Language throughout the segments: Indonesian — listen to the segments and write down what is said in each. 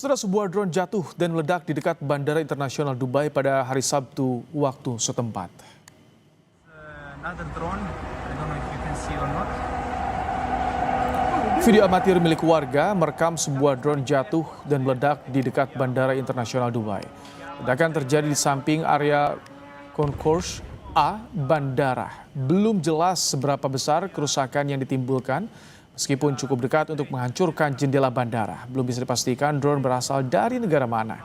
Setelah sebuah drone jatuh dan meledak di dekat Bandara Internasional Dubai pada hari Sabtu waktu setempat. Another drone. I don't know if you can see or not. Video amatir milik warga merekam sebuah drone jatuh dan meledak di dekat Bandara Internasional Dubai. Ledakan terjadi di samping area concourse A bandara. Belum jelas seberapa besar kerusakan yang ditimbulkan, meskipun cukup dekat untuk menghancurkan jendela bandara. Belum bisa dipastikan drone berasal dari negara mana.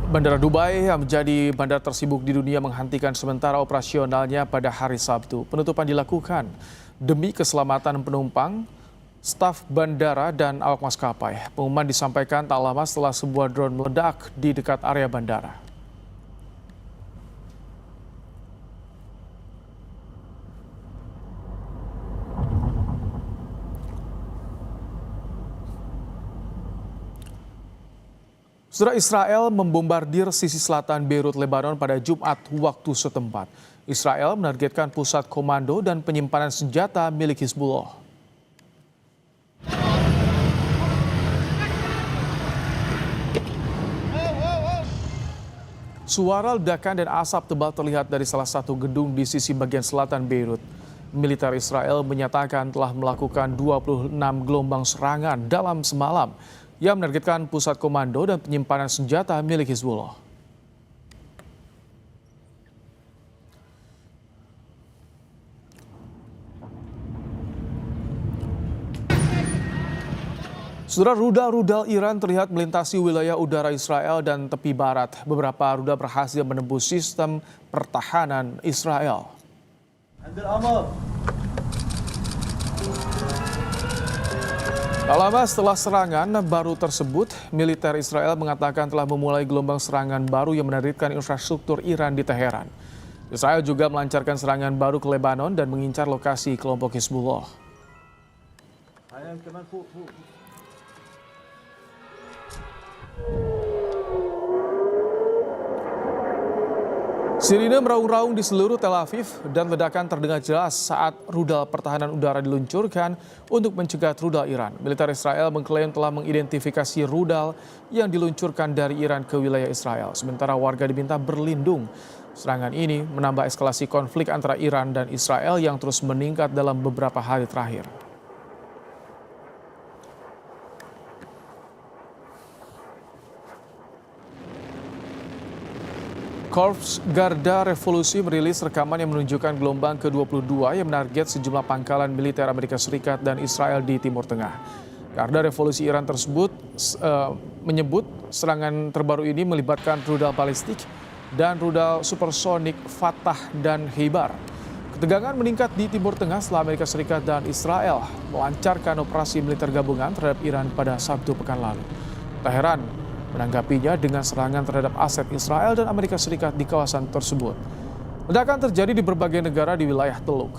Bandara Dubai yang menjadi bandara tersibuk di dunia menghentikan sementara operasionalnya pada hari Sabtu. Penutupan dilakukan demi keselamatan penumpang, staf bandara dan awak maskapai. Pengumuman disampaikan tak lama setelah sebuah drone meledak di dekat area bandara. Saudara, Israel membombardir sisi selatan Beirut, Lebanon pada Jumat waktu setempat. Israel menargetkan pusat komando dan penyimpanan senjata milik Hizbullah. Suara ledakan dan asap tebal terlihat dari salah satu gedung di sisi bagian selatan Beirut. Militer Israel menyatakan telah melakukan 26 gelombang serangan dalam semalam yang menargetkan pusat komando dan penyimpanan senjata milik Hizbullah. Saudara, rudal-rudal Iran terlihat melintasi wilayah udara Israel dan tepi barat. Beberapa rudal berhasil menembus sistem pertahanan Israel. Tak lama setelah serangan baru tersebut, militer Israel mengatakan telah memulai gelombang serangan baru yang menerjunkan infrastruktur Iran di Teheran. Israel juga melancarkan serangan baru ke Lebanon dan mengincar lokasi kelompok Hizbullah. Sirine meraung-raung di seluruh Tel Aviv dan ledakan terdengar jelas saat rudal pertahanan udara diluncurkan untuk mencegah rudal Iran. Militer Israel mengklaim telah mengidentifikasi rudal yang diluncurkan dari Iran ke wilayah Israel. Sementara warga diminta berlindung. Serangan ini menambah eskalasi konflik antara Iran dan Israel yang terus meningkat dalam beberapa hari terakhir. Korps Garda Revolusi merilis rekaman yang menunjukkan gelombang ke-22 yang menarget sejumlah pangkalan militer Amerika Serikat dan Israel di Timur Tengah. Garda Revolusi Iran tersebut menyebut serangan terbaru ini melibatkan rudal balistik dan rudal supersonik Fatah dan Heibar. Ketegangan meningkat di Timur Tengah setelah Amerika Serikat dan Israel melancarkan operasi militer gabungan terhadap Iran pada Sabtu pekan lalu. Teheran menanggapinya dengan serangan terhadap aset Israel dan Amerika Serikat di kawasan tersebut. Ledakan terjadi di berbagai negara di wilayah Teluk.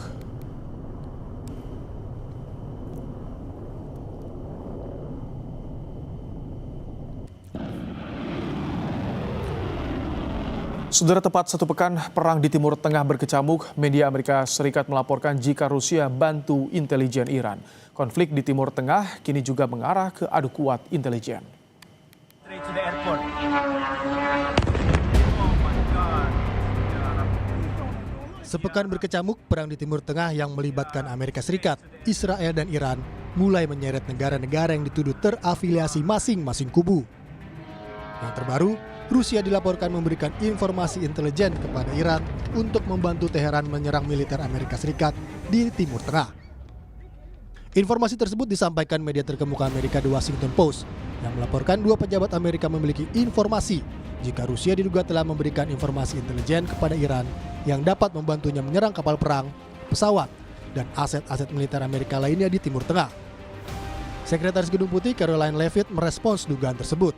Saudara, tepat satu pekan perang di Timur Tengah berkecamuk, media Amerika Serikat melaporkan jika Rusia bantu intelijen Iran. Konflik di Timur Tengah kini juga mengarah ke adu kuat intelijen. To the airport. Sepekan berkecamuk, perang di Timur Tengah yang melibatkan Amerika Serikat, Israel dan Iran mulai menyeret negara-negara yang dituduh terafiliasi masing-masing kubu. Yang terbaru, Rusia dilaporkan memberikan informasi intelijen kepada Iran untuk membantu Teheran menyerang militer Amerika Serikat di Timur Tengah. Informasi tersebut disampaikan media terkemuka Amerika The Washington Post yang melaporkan dua pejabat Amerika memiliki informasi jika Rusia diduga telah memberikan informasi intelijen kepada Iran yang dapat membantunya menyerang kapal perang, pesawat, dan aset-aset militer Amerika lainnya di Timur Tengah. Sekretaris Gedung Putih Caroline Leavitt merespons dugaan tersebut.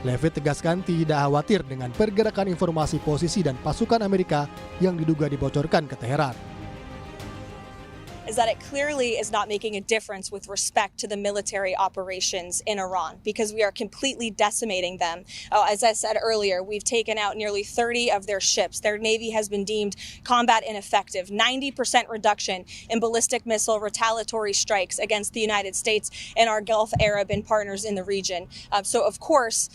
Leavitt tegaskan tidak khawatir dengan pergerakan informasi posisi dan pasukan Amerika yang diduga dibocorkan ke Teheran. is that it clearly is not making a difference with respect to the military operations in Iran, because we are completely decimating them. As I said earlier, we've taken out nearly 30 of their ships. Their navy has been deemed combat ineffective. 90% reduction in ballistic missile retaliatory strikes against the United States and our Gulf Arab and partners in the region. So, of course,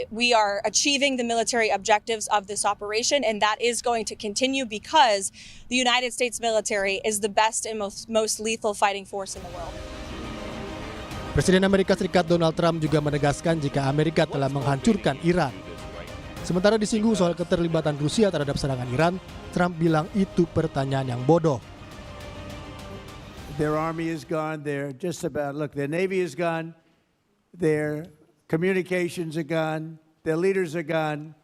we are achieving the military objectives of this operation, and that is going to continue because the United States military is the best and most lethal fighting force in the world. Presiden Amerika Serikat Donald Trump juga menegaskan jika Amerika telah menghancurkan Iran. Sementara disinggung soal keterlibatan Rusia terhadap serangan Iran, Trump bilang itu pertanyaan yang bodoh. Their army is gone. They're just about, look, their navy is gone. Their communications are gone. Their leaders are gone.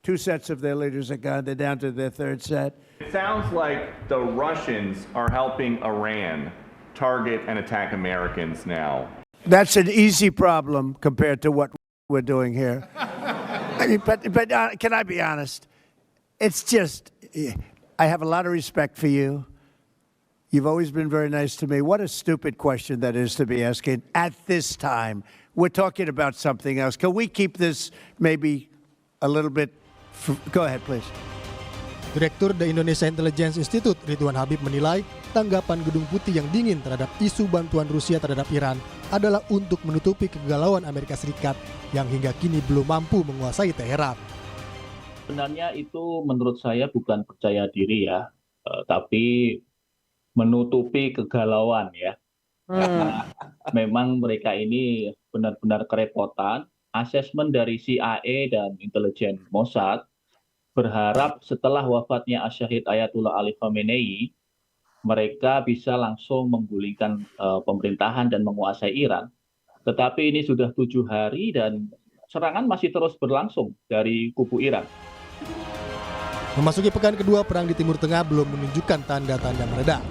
2 sets of their leaders are gone. They're down to their 3rd set. It sounds like the Russians are helping Iran target and attack Americans now. That's an easy problem compared to what we're doing here. I mean, but can I be honest? It's just, I have a lot of respect for you. You've always been very nice to me. What a stupid question that is to be asking at this time. We're talking about something else. Can we keep this maybe a little bit? Go ahead, please. Direktur The Indonesia Intelligence Institute Ridwan Habib menilai tanggapan Gedung Putih yang dingin terhadap isu bantuan Rusia terhadap Iran adalah untuk menutupi kegalauan Amerika Serikat yang hingga kini belum mampu menguasai Teheran. Sebenarnya itu menurut saya bukan percaya diri ya, tapi menutupi kegalauan ya. Karena memang mereka ini benar-benar kerepotan. Asesmen dari CIA dan intelijen Mossad berharap setelah wafatnya Syahid Ayatullah Ali Khamenei, mereka bisa langsung menggulingkan pemerintahan dan menguasai Iran. Tetapi ini sudah 7 hari dan serangan masih terus berlangsung dari kubu Iran. Memasuki pekan kedua, perang di Timur Tengah belum menunjukkan tanda-tanda mereda.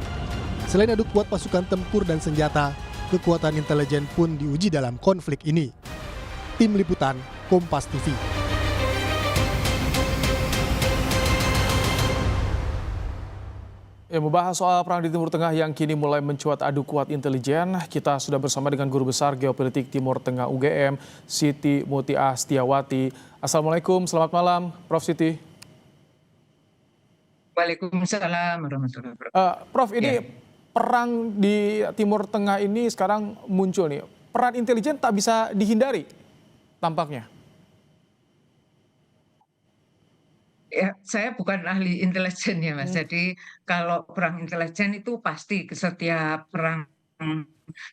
Selain adu kuat pasukan tempur dan senjata, kekuatan intelijen pun diuji dalam konflik ini. Tim Liputan, Kompas TV. Membahas soal perang di Timur Tengah yang kini mulai mencuat adu kuat intelijen, kita sudah bersama dengan Guru Besar Geopolitik Timur Tengah UGM, Siti Mutia Setiawati. Assalamualaikum, selamat malam, Prof. Siti. Waalaikumsalam warahmatullahi wabarakatuh. Prof, ini perang di Timur Tengah ini sekarang muncul nih. Peran intelijen tak bisa dihindari, tampaknya. Ya, saya bukan ahli intelijen ya, Mas. Jadi kalau perang intelijen itu pasti setiap perang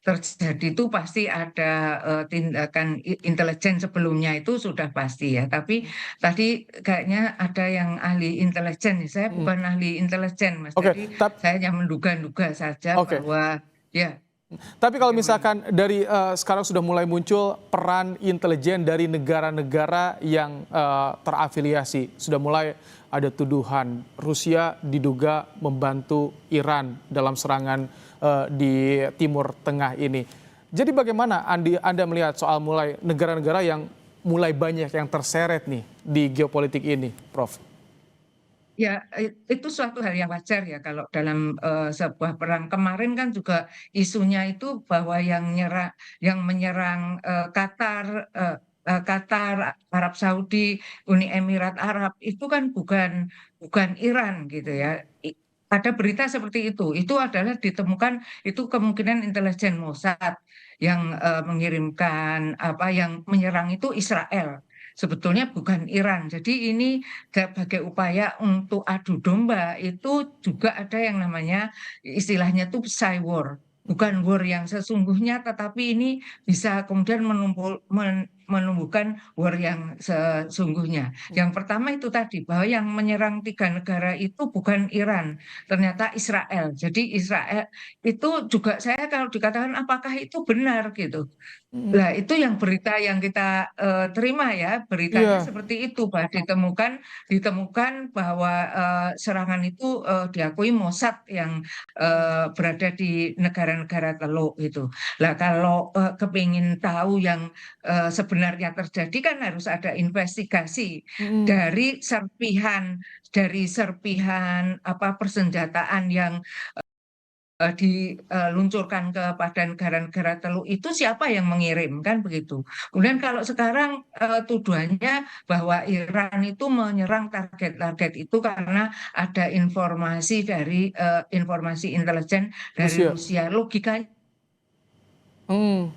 terjadi itu pasti ada tindakan intelijen sebelumnya, itu sudah pasti ya. Tapi tadi kayaknya ada yang ahli intelijen, saya bukan ahli intelijen, Mas. Jadi saya hanya menduga-duga saja bahwa ya. Tapi kalau misalkan dari sekarang sudah mulai muncul peran intelijen dari negara-negara yang terafiliasi, sudah mulai ada tuduhan Rusia diduga membantu Iran dalam serangan di Timur Tengah ini. Jadi bagaimana Anda melihat soal mulai negara-negara yang mulai banyak yang terseret nih di geopolitik ini, Prof? Ya, itu suatu hal yang wajar ya kalau dalam sebuah perang. Kemarin kan juga isunya itu bahwa yang menyerang Qatar, Arab Saudi, Uni Emirat Arab itu kan bukan Iran gitu ya. Ada berita seperti itu. Itu adalah ditemukan, itu kemungkinan intelijen Mossad yang mengirimkan yang menyerang itu Israel. Sebetulnya bukan Iran. Jadi ini sebagai upaya untuk adu domba, itu juga ada yang namanya istilahnya itu psy war. Bukan war yang sesungguhnya, tetapi ini bisa kemudian menumbuhkan war yang sesungguhnya. Yang pertama itu tadi, bahwa yang menyerang 3 negara itu bukan Iran, ternyata Israel. Jadi Israel itu juga, saya kalau dikatakan apakah itu benar gitu. Nah, itu yang berita yang kita terima ya, beritanya seperti itu, bahwa ditemukan bahwa serangan itu diakui Mossad yang berada di negara-negara Teluk itu. Lah kalau kepingin tahu yang sebenarnya terjadi kan harus ada investigasi dari serpihan persenjataan yang diluncurkan kepada negara-negara Teluk itu siapa yang mengirim kan begitu. Kemudian kalau sekarang tuduhannya bahwa Iran itu menyerang target-target itu karena ada informasi dari informasi intelijen dari Rusia. Rusia. Logikanya Hmm.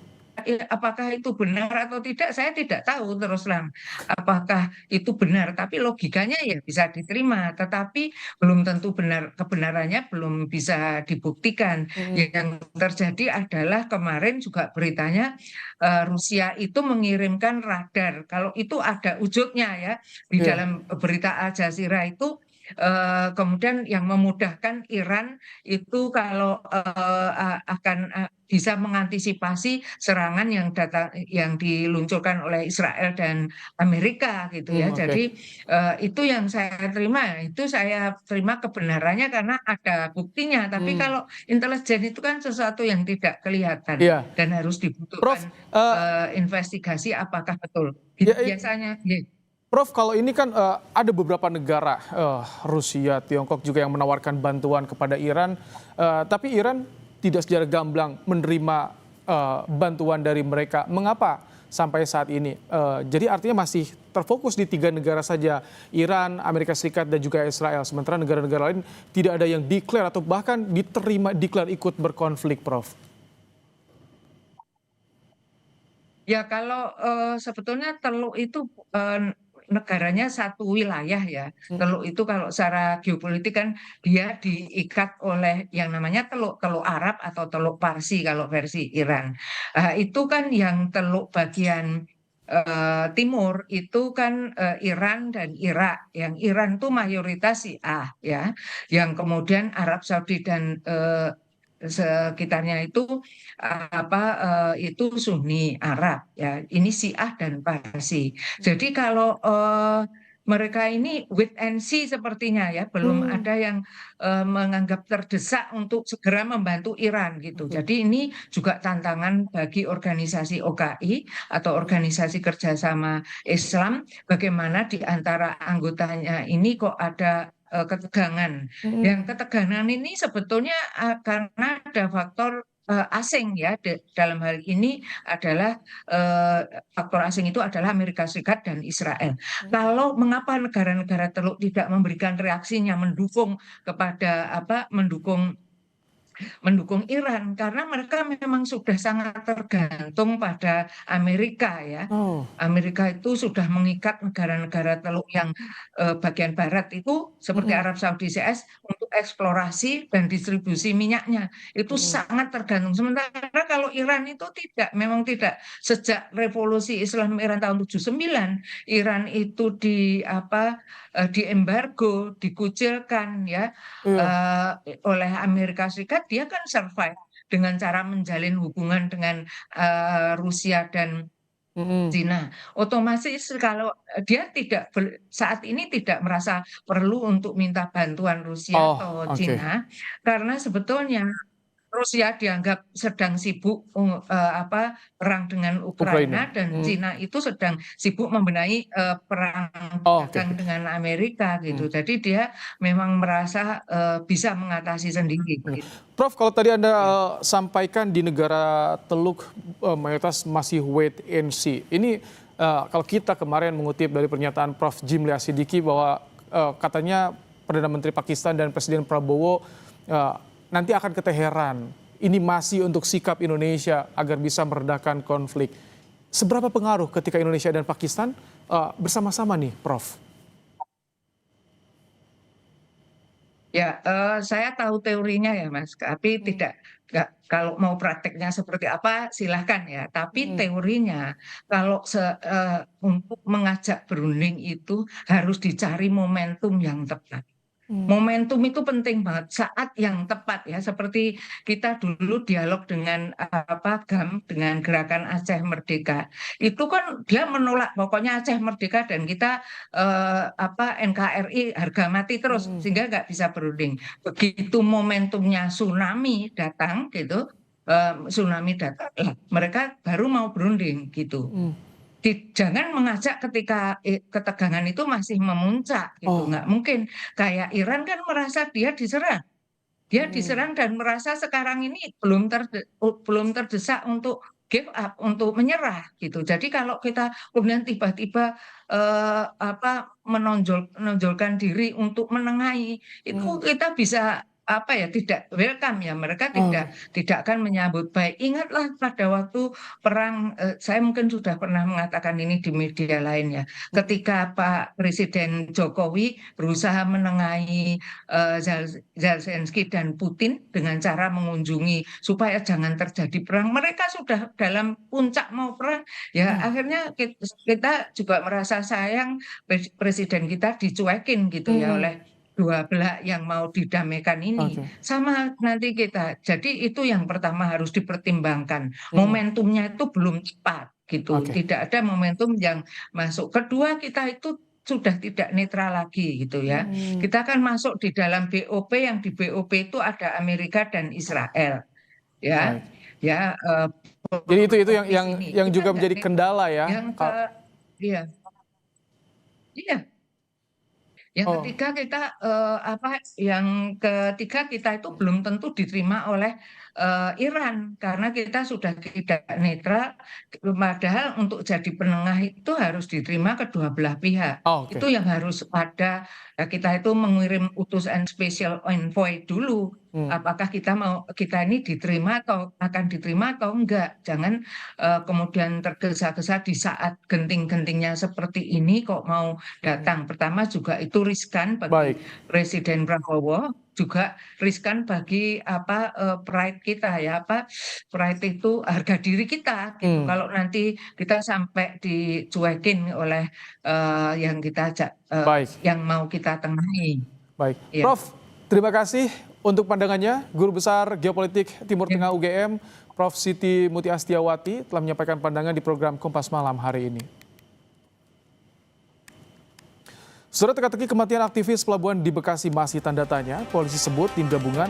apakah itu benar atau tidak, saya tidak tahu terus terang apakah itu benar, tapi logikanya ya bisa diterima, tetapi belum tentu benar, kebenarannya belum bisa dibuktikan. Yang terjadi adalah kemarin juga beritanya Rusia itu mengirimkan radar, kalau itu ada wujudnya ya di Iya. dalam berita Al Jazeera itu. Kemudian yang memudahkan Iran itu kalau akan bisa mengantisipasi serangan yang diluncurkan oleh Israel dan Amerika gitu ya. Oke. Jadi itu yang saya terima, itu saya terima kebenarannya karena ada buktinya. Tapi kalau intelijen itu kan sesuatu yang tidak kelihatan Iya. dan harus Prof, dibutuhkan investigasi apakah betul. ya, Biasanya. Ya. Prof, kalau ini kan ada beberapa negara, Rusia, Tiongkok juga yang menawarkan bantuan kepada Iran, tapi Iran tidak secara gamblang menerima bantuan dari mereka. Mengapa sampai saat ini? Jadi artinya masih terfokus di 3 negara saja, Iran, Amerika Serikat, dan juga Israel. Sementara negara-negara lain tidak ada yang declare atau bahkan diterima declare ikut berkonflik, Prof. Ya kalau sebetulnya Teluk itu negaranya satu wilayah ya. Teluk itu kalau secara geopolitik kan dia diikat oleh yang namanya Teluk Arab atau Teluk Parsi kalau versi Iran. Itu kan yang Teluk bagian timur itu kan Iran dan Irak. Yang Iran tuh mayoritas Syiah ya, yang kemudian Arab Saudi dan sekitarnya itu itu Sunni Arab ya, ini Syiah dan Parsi. Jadi kalau mereka ini wait and see sepertinya ya, belum ada yang menganggap terdesak untuk segera membantu Iran gitu. Jadi ini juga tantangan bagi organisasi OKI atau Organisasi Kerjasama Islam, bagaimana di antara anggotanya ini kok ada ketegangan. Yang ketegangan ini sebetulnya karena ada faktor asing ya, dalam hal ini adalah faktor asing itu adalah Amerika Serikat dan Israel. Kalau mengapa negara-negara Teluk tidak memberikan reaksinya mendukung kepada mendukung Iran, karena mereka memang sudah sangat tergantung pada Amerika ya. Amerika itu sudah mengikat negara-negara Teluk yang bagian barat itu seperti Arab Saudi CS untuk eksplorasi dan distribusi minyaknya. Itu sangat tergantung. Sementara kalau Iran itu tidak, memang tidak. Sejak revolusi Islam Iran tahun 79, Iran itu diembargo, dikucilkan ya oleh Amerika Serikat. Dia kan survive dengan cara menjalin hubungan dengan Rusia dan Cina. Otomatis kalau dia saat ini tidak merasa perlu untuk minta bantuan Rusia atau Cina, karena sebetulnya Rusia dianggap sedang sibuk perang dengan Ukraina dan Cina itu sedang sibuk membenahi perang dagang dengan Amerika gitu. Jadi dia memang merasa bisa mengatasi sendiri. Gitu. Prof, kalau tadi Anda sampaikan di negara Teluk mayoritas masih wait and see. Ini kalau kita kemarin mengutip dari pernyataan Prof. Jimli Asidiki bahwa katanya Perdana Menteri Pakistan dan Presiden Prabowo nanti akan ke Teheran. Ini masih untuk sikap Indonesia agar bisa meredakan konflik. Seberapa pengaruh ketika Indonesia dan Pakistan bersama-sama nih, Prof? Ya, saya tahu teorinya ya, Mas. Tapi kalau mau prakteknya seperti apa, silahkan ya. Tapi teorinya, kalau untuk mengajak berunding itu harus dicari momentum yang tepat. Momentum itu penting banget, saat yang tepat ya, seperti kita dulu dialog dengan GAM, dengan Gerakan Aceh Merdeka. Itu kan dia menolak pokoknya Aceh Merdeka dan kita NKRI harga mati terus sehingga nggak bisa berunding. Begitu momentumnya tsunami datang gitu, mereka baru mau berunding gitu. Jangan mengajak ketika ketegangan itu masih memuncak gitu, nggak mungkin. Kayak Iran kan merasa dia diserang Dia diserang dan merasa sekarang ini belum terdesak untuk give up, untuk menyerah gitu. Jadi kalau kita kemudian tiba-tiba menonjolkan diri untuk menengahi, itu kita bisa tidak welcome ya, mereka tidak akan menyambut baik. Ingatlah pada waktu perang, saya mungkin sudah pernah mengatakan ini di media lain ya, ketika Pak Presiden Jokowi berusaha menengahi Zelensky dan Putin dengan cara mengunjungi supaya jangan terjadi perang. Mereka sudah dalam puncak mau perang, ya akhirnya kita juga merasa sayang presiden kita dicuekin gitu ya oleh dua belah yang mau didamaikan ini. Sama nanti kita. Jadi itu yang pertama harus dipertimbangkan. Momentumnya itu belum tepat gitu. Tidak ada momentum yang masuk. Kedua, kita itu sudah tidak netral lagi gitu ya. Kita kan masuk di dalam BOP, yang di BOP itu ada Amerika dan Israel. Ya. Ya, Jadi itu yang juga menjadi kendala ya. Iya. Iya. Yang ketiga kita itu belum tentu diterima oleh Iran karena kita sudah tidak netral, padahal untuk jadi penengah itu harus diterima kedua belah pihak. Itu yang harus ada. Kita itu mengirim utusan special envoy dulu. Apakah kita ini diterima atau akan diterima atau enggak? Jangan kemudian tergesa-gesa di saat genting-gentingnya seperti ini kok mau datang. Pertama juga itu riskan bagi Presiden Prabowo, juga riskan bagi pride kita ya, pride itu harga diri kita gitu. Kalau nanti kita sampai dicuekin oleh yang yang mau kita tengahi. Baik, Prof, terima kasih untuk pandangannya. Guru Besar Geopolitik Timur Tengah UGM, Prof. Siti Muti Astiawati telah menyampaikan pandangan di program Kompas Malam hari ini. Saudara, teka-teki kematian aktivis pelabuhan di Bekasi masih tanda tanya. Polisi sebut tim gabungan